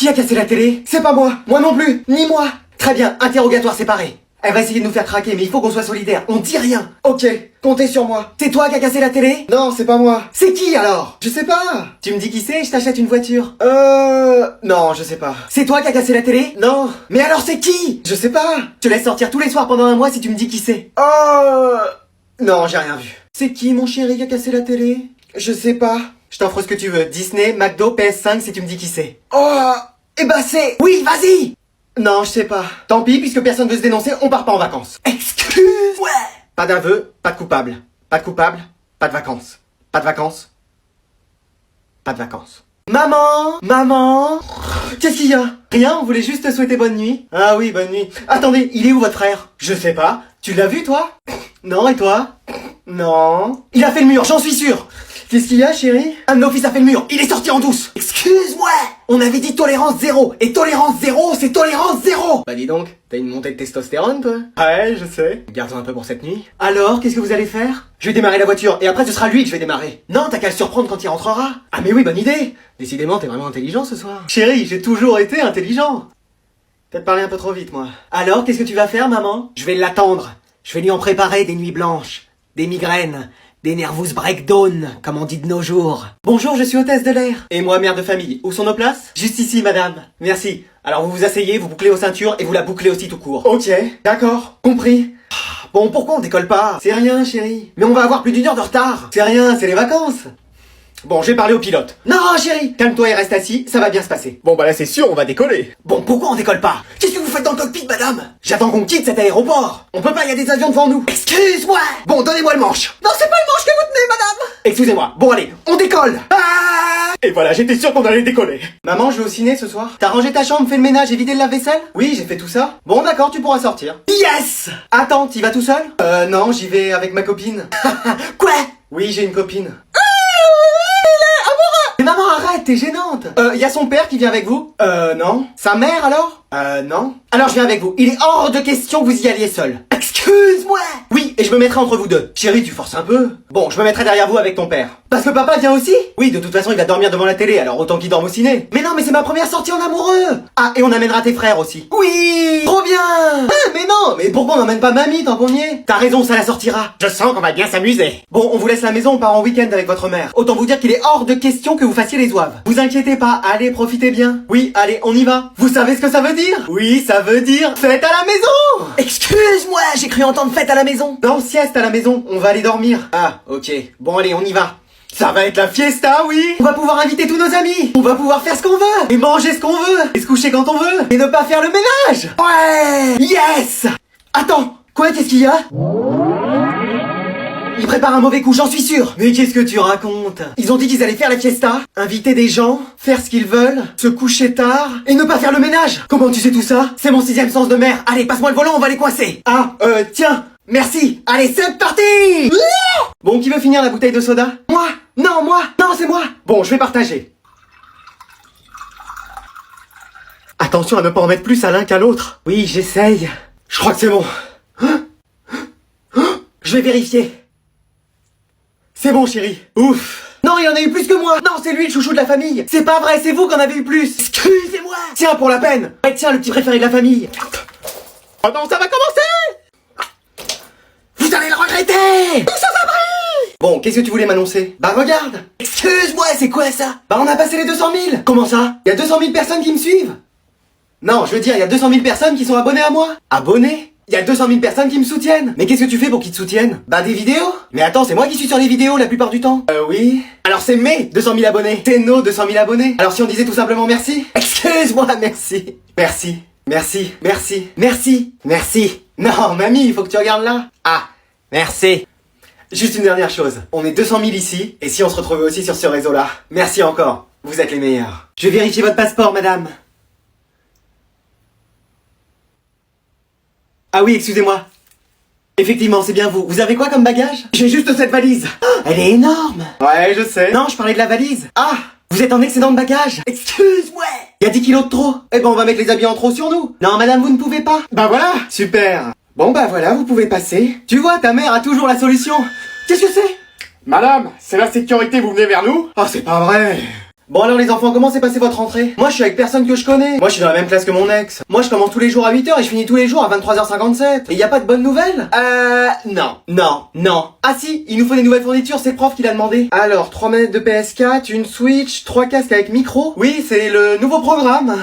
Qui a cassé la télé? C'est pas moi. Moi non plus. Ni moi. Très bien, interrogatoire séparé. Elle va essayer de nous faire craquer, mais il faut qu'on soit solidaires. On dit rien. Ok, comptez sur moi. C'est toi qui as cassé la télé? Non, c'est pas moi. C'est qui alors? Je sais pas. Tu me dis qui c'est, je t'achète une voiture. Non, je sais pas. C'est toi qui as cassé la télé? Non. Mais alors c'est qui? Je sais pas. Je te laisse sortir tous les soirs pendant un mois si tu me dis qui c'est. Non, j'ai rien vu. C'est qui mon chéri qui a cassé la télé? Je sais pas. Je t'offre ce que tu veux. Disney, McDo, PS5 si tu me dis qui c'est. Eh bah c'est... Oui, vas-y. Non, je sais pas. Tant pis, puisque personne veut se dénoncer, on part pas en vacances. Excuse. Ouais. Pas d'aveu, pas de coupable. Pas de coupable, pas de vacances. Pas de vacances. Pas de vacances. Maman. Maman. Qu'est-ce qu'il y a? Rien, on voulait juste te souhaiter bonne nuit. Ah oui, bonne nuit. Attendez, il est où votre frère? Je sais pas. Tu l'as vu, toi? Non, et toi? Non. Il a fait le mur, j'en suis sûr. Qu'est-ce qu'il y a, chérie? Un de nos fils a fait le mur, il est sorti en douce. Excuse-moi. On avait dit tolérance zéro. Et tolérance zéro, c'est tolérance zéro. Bah dis donc, t'as une montée de testostérone, toi? Ouais, je sais. Garde-en un peu pour cette nuit. Alors, qu'est-ce que vous allez faire? Je vais démarrer la voiture, et après ce sera lui que je vais démarrer. Non, t'as qu'à le surprendre quand il rentrera. Ah mais oui, bonne idée. Décidément, t'es vraiment intelligent ce soir. Chérie, j'ai toujours été intelligent. Peut-être parler un peu trop vite, moi. Alors, qu'est-ce que tu vas faire, maman? Je vais l'attendre. Je vais lui en préparer des nuits blanches, des migraines, des nervous breakdown, comme on dit de nos jours. Bonjour, je suis hôtesse de l'air. Et moi, mère de famille. Où sont nos places? Juste ici, madame. Merci. Alors vous vous asseyez, vous bouclez aux ceintures et vous la bouclez aussi tout court. Ok, d'accord, compris. Bon, pourquoi on décolle pas? C'est rien, chérie. Mais on va avoir plus d'1 heure de retard. C'est rien, c'est les vacances. Bon, je vais parler au pilote. Non, chérie, calme-toi et reste assis, ça va bien se passer. Bon bah là c'est sûr, on va décoller. Bon, pourquoi on décolle pas? Qu'est-ce que vous faites dans le cockpit, madame? J'attends qu'on quitte cet aéroport. On peut pas, y a des avions devant nous. Excuse-moi. Bon, donnez-moi le manche. Non, c'est pas le manche que vous tenez, madame. Excusez-moi. Bon, allez, on décolle. Et voilà, j'étais sûr qu'on allait décoller. Maman, je vais au ciné ce soir. T'as rangé ta chambre, fait le ménage et vidé le lave-vaisselle? Oui, j'ai fait tout ça. Bon, d'accord, tu pourras sortir. Yes. Attends, t'y vas tout seul? Non, j'y vais avec ma copine. Quoi? Oui, j'ai une copine. Mais maman, arrête, t'es gênante. Y a son père qui vient avec vous? Non. Sa mère alors? Non. Alors je viens avec vous. Il est hors de question que vous y alliez seul. Excuse-moi. Oui, et je me mettrai entre vous deux. Chérie, tu forces un peu. Bon, je me mettrai derrière vous avec ton père. Parce que papa vient aussi? Oui, de toute façon, il va dormir devant la télé, alors autant qu'il dorme au ciné. Mais non, mais c'est ma première sortie en amoureux. Ah, et on amènera tes frères aussi. Oui. Trop bien. Ah, mais non, mais pourquoi on n'emmène pas mamie tant qu'on y est? T'as raison, ça la sortira. Je sens qu'on va bien s'amuser. Bon, on vous laisse la maison, on part en week-end avec votre mère. Autant vous dire qu'il est hors de question que vous fassiez les zouaves. Vous inquiétez pas, allez, profitez bien. Oui, allez, on y va. Vous savez ce que ça veut dire? Oui, ça veut dire fête à la maison. Excuse-moi, j'ai cru entendre fête à la maison. Non, sieste à la maison, on va aller dormir. Ah, ok. Bon, allez, on y va. Ça va être la fiesta, oui. On va pouvoir inviter tous nos amis. On va pouvoir faire ce qu'on veut. Et manger ce qu'on veut. Et se coucher quand on veut. Et ne pas faire le ménage. Ouais. Yes. Attends, quoi, qu'est-ce qu'il y a? Ils préparent un mauvais coup, j'en suis sûr. Mais qu'est-ce que tu racontes? Ils ont dit qu'ils allaient faire la fiesta, inviter des gens, faire ce qu'ils veulent, se coucher tard, et ne pas faire le ménage. Comment tu sais tout ça? C'est mon 6e sens de mer. Allez, passe-moi le volant, on va les coincer. Ah, tiens, merci. Allez, c'est parti. Bon, qui veut finir la bouteille de soda? Moi. Non, moi. Non, c'est moi. Bon, je vais partager. Attention à ne pas en mettre plus à l'un qu'à l'autre. Oui, j'essaye. Je crois que c'est bon. Je vais vérifier. C'est bon, chérie. Ouf. Non, il y en a eu plus que moi. Non, c'est lui le chouchou de la famille. C'est pas vrai, c'est vous qui en avez eu plus. Excusez-moi. Tiens, pour la peine. Ouais, tiens, le petit préféré de la famille. Oh non, ça va commencer. Vous allez le regretter. Tout ça va briller. Bon, qu'est-ce que tu voulais m'annoncer? Bah regarde. Excuse-moi, c'est quoi ça? Bah on a passé les 200 000. Comment ça? Il y a 200 000 personnes qui me suivent. Non, je veux dire, il y a 200 000 personnes qui sont abonnées à moi. Abonnées? Il y a 200 000 personnes qui me soutiennent. Mais qu'est-ce que tu fais pour qu'ils te soutiennent? Bah des vidéos. Mais attends, c'est moi qui suis sur les vidéos la plupart du temps. Oui. Alors c'est mes 200 000 abonnés. C'est nos 200 000 abonnés. Alors si on disait tout simplement merci? Excuse-moi, merci. Merci. Merci. Merci. Merci. Merci. Non, mamie, il faut que tu regardes là. Ah, merci. Juste une dernière chose. On est 200 000 ici, et si on se retrouvait aussi sur ce réseau-là? Merci encore. Vous êtes les meilleurs. Je vais vérifier votre passeport, madame. Ah oui, excusez-moi. Effectivement, c'est bien vous. Vous avez quoi comme bagage? J'ai juste cette valise. Oh, elle est énorme. Ouais, je sais. Non, je parlais de la valise. Ah, vous êtes en excédent de bagage. Excuse-moi. Il y a 10 kilos de trop. Eh ben, on va mettre les habits en trop sur nous. Non, madame, vous ne pouvez pas. Bah voilà. Super. Bon, bah voilà, vous pouvez passer. Tu vois, ta mère a toujours la solution. Qu'est-ce que c'est? Madame, c'est la sécurité, vous venez vers nous? Oh, c'est pas vrai. Bon alors les enfants, comment s'est passée votre rentrée? Moi je suis avec personne que je connais. Moi je suis dans la même classe que mon ex. Moi je commence tous les jours à 8h et je finis tous les jours à 23h57. Et y a pas de bonnes nouvelles? Non. Ah si, il nous faut des nouvelles fournitures, c'est le prof qui l'a demandé. Alors, 3 manettes de PS4, une Switch, 3 casques avec micro. Oui, c'est le nouveau programme.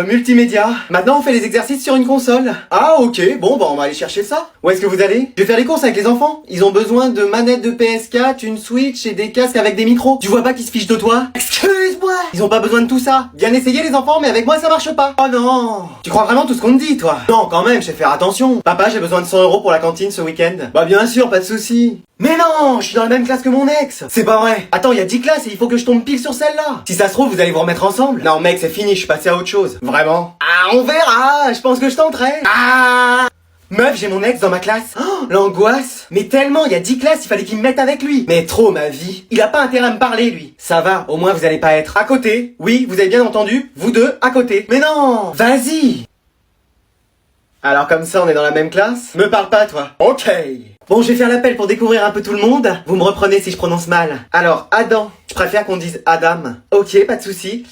Multimédia. Maintenant on fait les exercices sur une console. Ah ok, bon bah on va aller chercher ça. Où est-ce que vous allez? Je vais faire les courses avec les enfants. Ils ont besoin de manettes de PS4, une Switch et des casques avec des micros. Tu vois pas qu'ils se fichent de toi? Excuse-moi. Ils ont pas besoin de tout ça. Bien essayé les enfants, mais avec moi ça marche pas. Oh non. Tu crois vraiment tout ce qu'on te dit, toi? Non, quand même, je sais faire attention. Papa, j'ai besoin de 100 € pour la cantine ce week-end. Bah bien sûr, pas de souci. Mais non, je suis dans la même classe que mon ex. C'est pas vrai. Attends, il y a 10 classes et il faut que je tombe pile sur celle-là. Si ça se trouve, vous allez vous remettre ensemble. Non mec, c'est fini, je suis passé à autre chose. Vraiment? Ah, on verra. Je pense que je tenterai. Ah. Meuf, j'ai mon ex dans ma classe. Oh, l'angoisse. Mais tellement, il y a 10 classes, il fallait qu'il me mette avec lui. Mais trop, ma vie. Il a pas intérêt à me parler, lui. Ça va, au moins vous allez pas être à côté. Oui, vous avez bien entendu, vous deux, à côté. Mais non, vas-y. Alors comme ça, on est dans la même classe? Me parle pas, toi. Ok. Bon, je vais faire l'appel pour découvrir un peu tout le monde. Vous me reprenez si je prononce mal. Alors, Adam. Je préfère qu'on dise Adam. Ok, pas de souci.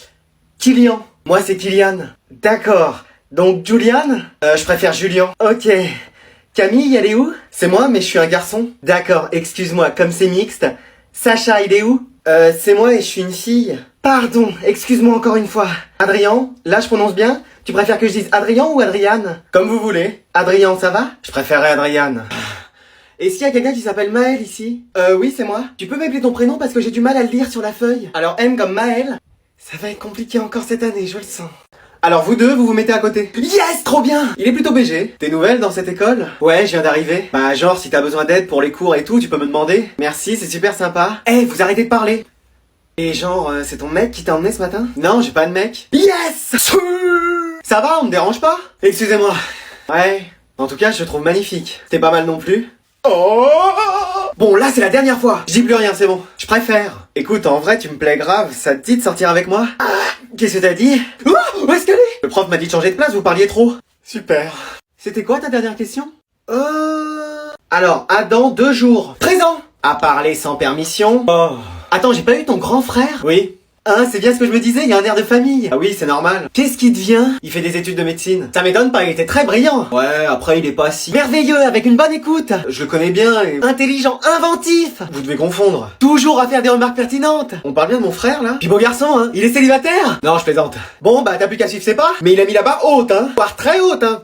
Kylian. Moi, c'est Kylian. D'accord. Donc Julian? Je préfère Julien. Ok. Camille, elle est où? C'est moi, mais je suis un garçon. D'accord, excuse-moi, comme c'est mixte. Sacha, il est où? C'est moi et je suis une fille. Pardon, excuse-moi encore une fois. Adrien, là je prononce bien? Tu préfères que je dise Adrien ou Adriane? Comme vous voulez. Adrien, ça va? Je préférerais Adriane. Est-ce qu'il y a quelqu'un qui s'appelle Maël ici? Oui, c'est moi. Tu peux m'appeler ton prénom parce que j'ai du mal à le lire sur la feuille. Alors M comme Maël. Ça va être compliqué encore cette année, je le sens. Alors vous deux, vous vous mettez à côté. Yes, trop bien. Il est plutôt BG. T'es nouvelle dans cette école? Ouais, je viens d'arriver. Bah genre, si t'as besoin d'aide pour les cours et tout, tu peux me demander. Merci, c'est super sympa. Eh, vous arrêtez de parler. Et genre, c'est ton mec qui t'a emmené ce matin? Non, j'ai pas de mec. Yes. Ça va, on me dérange pas? Excusez-moi. Ouais, en tout cas, je te trouve magnifique. T'es pas mal non plus. Oh. Bon, là, c'est la dernière fois. Je dis plus rien, c'est bon. Je préfère. Écoute, en vrai, tu me plais grave. Ça te dit de sortir avec moi? Qu'est-ce que t'as dit? Oh, où est-ce qu'elle est? Le prof m'a dit de changer de place, vous parliez trop. Super. C'était quoi ta dernière question? Alors, Adam, 2 jours. Présent. À parler sans permission. Oh. Attends, j'ai pas eu ton grand frère? Oui. Hein, c'est bien ce que je me disais, il y a un air de famille. Ah oui, c'est normal. Qu'est-ce qui devient? Il fait des études de médecine. Ça m'étonne pas, il était très brillant. Ouais, après il est pas si... merveilleux, avec une bonne écoute. Je le connais bien et... intelligent, inventif. Vous devez confondre. Toujours à faire des remarques pertinentes. On parle bien de mon frère, là? Puis beau garçon, hein. Il est célibataire? Non, je plaisante. Bon, bah t'as plus qu'à suivre ses pas. Mais il a mis la barre haute, hein. Voire très haute, hein.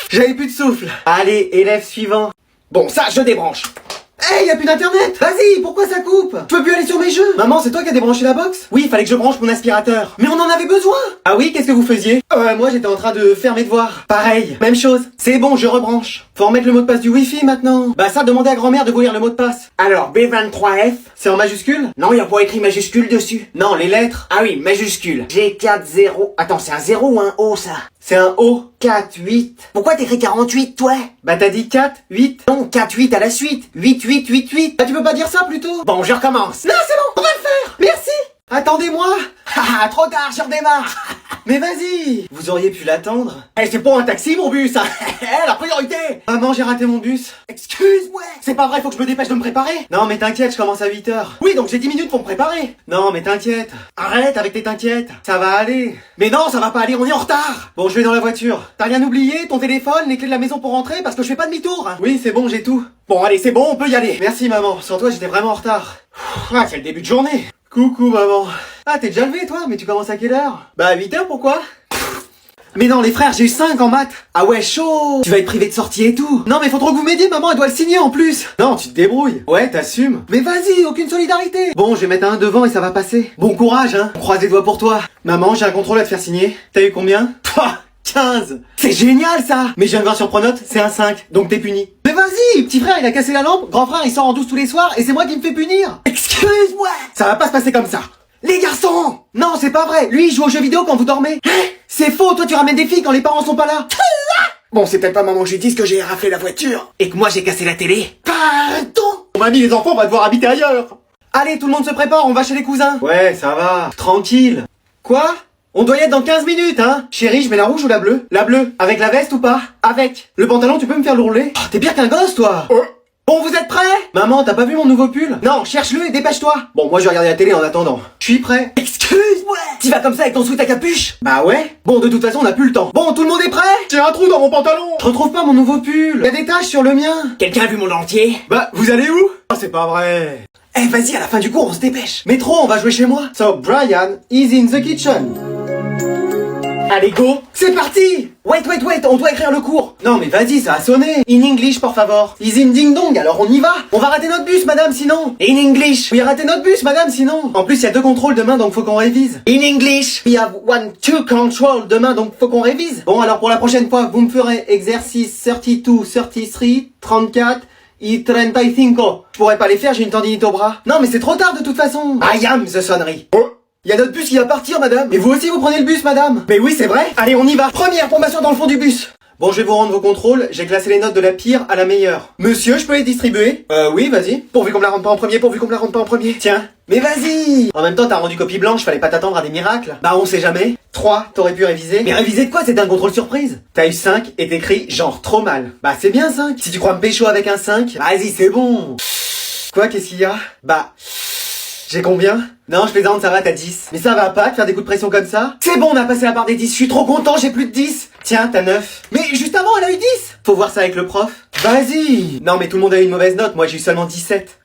J'avais plus de souffle. Allez, élève suivant. Bon, ça, je débranche. Hey, y a plus d'internet. Vas-y, pourquoi ça coupe? Je peux plus aller sur mes jeux. Maman, c'est toi qui as débranché la box? Oui, il fallait que je branche mon aspirateur. Mais on en avait besoin. Ah oui, qu'est-ce que vous faisiez? Moi j'étais en train de faire mes devoirs. Pareil, même chose. C'est bon, je rebranche. Faut remettre le mot de passe du Wi-Fi maintenant. Bah ça, demandez à grand-mère de vous lire le mot de passe. Alors, B23F. C'est en majuscule? Non, y a pas écrit majuscule dessus. Non, les lettres. Ah oui, majuscule. G40. Attends, c'est un 0 ou un O ça? C'est un O. 4, 8. Pourquoi t'écris 48, toi? Bah t'as dit 4, 8. Non, 4, 8 à la suite. 8, 8, 8, 8. Bah tu peux pas dire ça plutôt? Bon, je recommence. Non, c'est bon, on va le faire. Merci. Attendez-moi. Haha, trop tard, je redémarre. Mais vas-y. Vous auriez pu l'attendre. Eh, c'est pas un taxi mon bus. Eh, la priorité. Maman, j'ai raté mon bus. Excuse-moi. C'est pas vrai, faut que je me dépêche de me préparer. Non, mais t'inquiète, je commence à 8h. Oui, donc j'ai 10 minutes pour me préparer. Non, mais t'inquiète. Arrête avec tes t'inquiètes. Ça va aller. Mais non, ça va pas aller, on est en retard. Bon, je vais dans la voiture. T'as rien oublié? Ton téléphone, les clés de la maison pour rentrer? Parce que je fais pas demi-tour. Oui, c'est bon, j'ai tout. Bon, allez, c'est bon, on peut y aller. Merci, maman. Sans toi, j'étais vraiment en retard. Ah, c'est le début de journée. Coucou, maman. Ah, t'es déjà levé, toi? Mais tu commences à quelle heure? Bah, à 8h, pourquoi? Mais non, les frères, j'ai eu 5 en maths. Ah ouais, chaud. Tu vas être privé de sortie et tout. Non, mais faut trop que vous m'aidiez, maman, elle doit le signer en plus. Non, tu te débrouilles. Ouais, t'assumes. Mais vas-y, aucune solidarité. Bon, je vais mettre un devant et ça va passer. Bon courage, hein. On croise les doigts pour toi. Maman, j'ai un contrôle à te faire signer. T'as eu combien? 15. C'est génial, ça. Mais j'ai un grain sur Pronote, c'est un 5. Donc t'es puni. Mais vas-y, petit frère, il a cassé la lampe. Grand frère, il sort en douce tous les soirs et c'est moi qui me fais punir. Excuse-moi. Ça va pas se passer comme ça. Les garçons! Non, c'est pas vrai. Lui, il joue aux jeux vidéo quand vous dormez. C'est faux, toi tu ramènes des filles quand les parents sont pas là. Bon, c'est peut-être pas maman que j'ai dit que j'ai raflé la voiture. Et que moi j'ai cassé la télé. Pardon! Mamie, les enfants, on va devoir habiter ailleurs. Allez, tout le monde se prépare, on va chez les cousins. Ouais, ça va. Tranquille. Quoi? On doit y être dans 15 minutes, hein. Chérie, je mets la rouge ou la bleue? La bleue. Avec la veste ou pas? Avec. Le pantalon, tu peux me faire le rouler? Oh, t'es pire qu'un gosse, toi. Bon, vous êtes prêts? Maman, t'as pas vu mon nouveau pull? Non, cherche-le et dépêche-toi. Bon, moi je vais regarder la télé en attendant. Je suis prêt. Excuse-moi. Tu vas comme ça avec ton sweat à capuche? Bah ouais. Bon, de toute façon, on a plus le temps. Bon, tout le monde est prêt? J'ai un trou dans mon pantalon. Je retrouve pas mon nouveau pull. Y a des taches sur le mien. Quelqu'un a vu mon dentier? Bah, vous allez où? Ah, c'est pas vrai. Eh, vas-y, à la fin du cours, on se dépêche. Métro, on va jouer chez moi. So, Brian is in the kitchen. Allez, go! C'est parti! Wait, on doit écrire le cours. Non mais vas-y, ça a sonné. In English, por favor. Is in ding dong, alors on y va. On va rater notre bus, madame, sinon. In English! Oui, rater notre bus, madame, sinon. En plus, il y a 2 contrôles demain, donc faut qu'on révise. In English! We have 2 control demain, donc faut qu'on révise. Bon, alors pour la prochaine fois, vous me ferez exercice 32, 33, 34 et 35. Je pourrais pas les faire, j'ai une tendinite au bras. Non mais c'est trop tard de toute façon. I am the sonnerie. Oh. Il y a notre bus qui va partir, madame. Et vous aussi, vous prenez le bus, madame. Mais oui, c'est vrai. Allez, on y va. Première formation dans le fond du bus. Bon, je vais vous rendre vos contrôles. J'ai classé les notes de la pire à la meilleure. Monsieur, je peux les distribuer? Oui, vas-y. Pourvu qu'on me la rende pas en premier, Tiens. Mais vas-y. En même temps, t'as rendu copie blanche, fallait pas t'attendre à des miracles. Bah, on sait jamais. 3, t'aurais pu réviser. Mais réviser de quoi? C'était un contrôle surprise. T'as eu 5 et t'écris genre trop mal. Bah, c'est bien 5. Si tu crois me pécho avec un 5, vas-y, c'est bon. Quoi, qu'est-ce qu'il y a? Bah... J'ai combien? Non, je plaisante, ça va, t'as 10. Mais ça va pas de faire des coups de pression comme ça? C'est bon, on a passé la barre des 10, je suis trop content, j'ai plus de 10. Tiens, t'as 9. Mais juste avant, elle a eu 10. Faut voir ça avec le prof. Vas-y. Non, mais tout le monde a eu une mauvaise note, moi j'ai eu seulement 17.